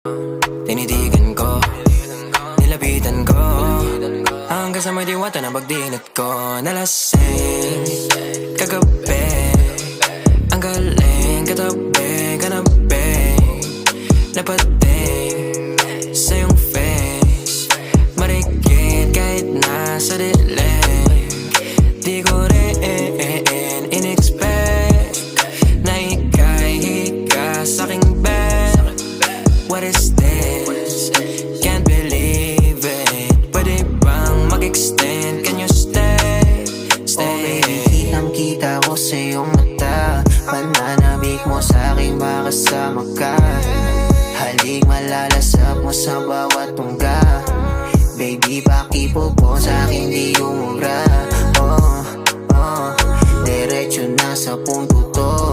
Tinitigan ko, nilapitan ko, hanggang sa may diwata na pagdinat ko. Nalasing kagabi, ang galing katabi, kanabi, napating sa iyong face, marikit kahit nasa dilim. Di ko rin in-expect na ika'y hika sa'king bed. What is this? Can't believe it. Pwede bang mag-extend? Can you stay? Stay. Oh baby, kitang-kita ko sa iyong mata. Pananabik mo sa'king makasama ka. Halik malalasap mo sa bawat tungga. Baby, pakipo po sa'kin di umubra. Oh, diretso na sa punto to.